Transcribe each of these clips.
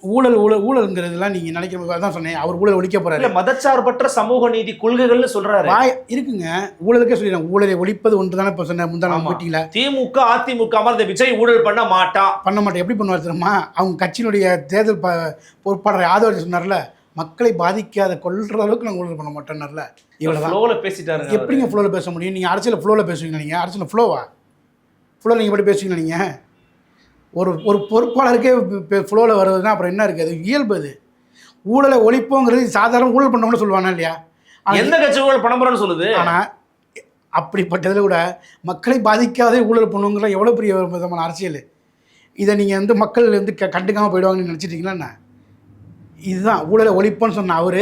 ஊழல்ங்கிறதுலாம் நீங்கள் நினைக்கிற தான் சொன்னேன். அவர் ஊழல் ஒழிக்க போகிறாரு. இல்லை, மதச்சார்பற்ற சமூக நீதி கொள்கைகள்னு சொல்கிறாரு. இருக்குங்க, ஊழலுக்கே சொல்லிடுறேன். ஊழலை ஒழிப்பது ஒன்று தானே இப்போ சொன்னேன் முந்தான மீட்டிங்கில். திமுக அதிமுக மாதிரி விஜய் ஊழல் பண்ண மாட்டேன். எப்படி பண்ணுவார் தெரியுமா? அவங்க கட்சியினுடைய தேர்தல் பொறுப்பாளர் யாதவ் சொன்னார்ல, மக்களை பாதிக்காத கொள்கிற அளவுக்கு நாங்கள் ஊழல் பண்ண மாட்டோம்னார்ல. இவ்வளோ ஃப்ளோவில் பேசிட்டாரு. எப்படிங்க ஃப்ளோவில் பேச முடியும்? நீங்கள் அரசியல் ஃப்ளோவில் பேசுவீங்க. நீங்கள் அரசியல் ஃப்ளோவா? ஃப்ளோவில் நீங்கள் எப்படி பேசுவீங்க? நீங்கள் ஒரு பொறுப்பாளருக்கே ஃப்ளோவில் வருதுன்னா அப்புறம் என்ன இருக்குது? அது இயல்பு. அது ஊழலை ஒழிப்போங்கிறது சாதாரண ஊழல் பண்ணவங்கன்னு சொல்லுவானா இல்லையா? எந்த கட்சி ஊழல் பண்ண போகிறோன்னு சொல்லுது. ஆனால் அப்படிப்பட்டதில் கூட மக்களை பாதிக்காதே ஊழல் பண்ணுங்கிற எவ்வளோ பெரிய விதமான அரசியல். இதை நீங்கள் மக்கள் கண்டுக்காமல் போயிடுவாங்கன்னு நினச்சிட்டிங்களா? இதுதான் ஊழலை ஒழிப்போன்னு சொன்ன அவர்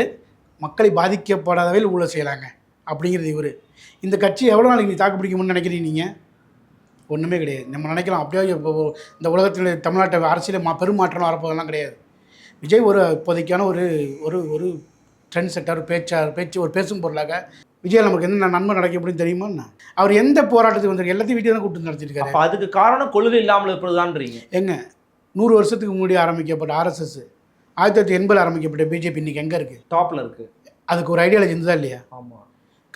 மக்களை பாதிக்கப்படாதவே ஊழல் செய்யலாங்க அப்படிங்கிறது இவர். இந்த கட்சி எவ்வளோ நாளைக்கு நீ தாக்கு பிடிக்கும்னு நினைக்கிறீங்க? நீங்கள் ஒன்றுமே கிடையாது. நம்ம நினைக்கலாம் அப்படியே இந்த உலகத்தில் தமிழ்நாட்டை அரசியல் பெருமாற்றம் வரப்போதெல்லாம் கிடையாது. விஜய் ஒரு இப்போதைக்கான ஒரு ஒரு ஒரு ட்ரெண்ட் செட்டர், ஒரு பேசும் பொருளாக விஜய் நமக்கு என்ன நன்மை நடக்கும் அப்படின்னு தெரியுமா? அவர் எந்த போராட்டத்துக்கு வந்திருக்கு? எல்லாத்தையும் வீட்டு தான் கூப்பிட்டு நடத்திருக்காரு. அதுக்கு காரணம் கொள்கை இல்லாமல் இருப்பதுதான்றீங்க. எங்க 100 வருஷத்துக்கு முன்னாடி ஆரம்பிக்கப்பட்ட RSS, 1980 ஆரம்பிக்கப்பட்ட பிஜேபி இன்னைக்கு எங்கே இருக்குது? டாப்பில் இருக்குது. அதுக்கு ஒரு ஐடியாலஜி இருந்ததா இல்லையா? ஆமாம்.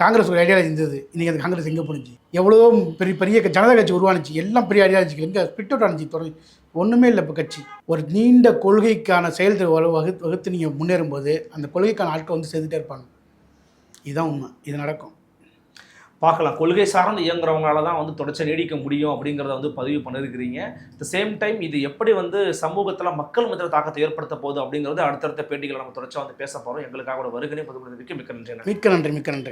காங்கிரஸ் ஒரு ஐடியாலஜி இருந்தது. இன்றைக்கி அந்த காங்கிரஸ் எங்கே போணுச்சு? எவ்வளோ பெரிய பெரிய ஜனதா கட்சி உருவானுச்சு. எல்லாம் பெரிய ஐடியாலஜிகள் எங்கே ஸ்பிட் அவுட் ஆனிச்சு? தொடங்கி ஒன்றுமே இல்லை. இப்போ கட்சி ஒரு நீண்ட கொள்கைக்கான செயல்திறன் வகுத்து நீங்கள் முன்னேறும்போது அந்த கொள்கைக்கான ஆட்கள் சேர்த்துட்டே இருப்பாங்க. இதுதான் உண்மை. இது நடக்கும். பார்க்கலாம். கொள்கை சார்ந்து இயங்குறவங்களால தான் தொடர்ச்சி நீடிக்க முடியும் அப்படிங்கிறத பதிவு பண்ணியிருக்கிறீங்க. த சேம் டைம் இது எப்படி சமூகத்தில் மக்கள் மத்தியில் தாக்கத்தை ஏற்படுத்த போகுது அப்படிங்கிறது அடுத்தடுத்த பேட்டிகளை நம்ம தொடர்ச்சியாக பேச போகிறோம். எங்களுக்காக வருகை பதிவு மிக்க நன்றி. மிக்க நன்றி.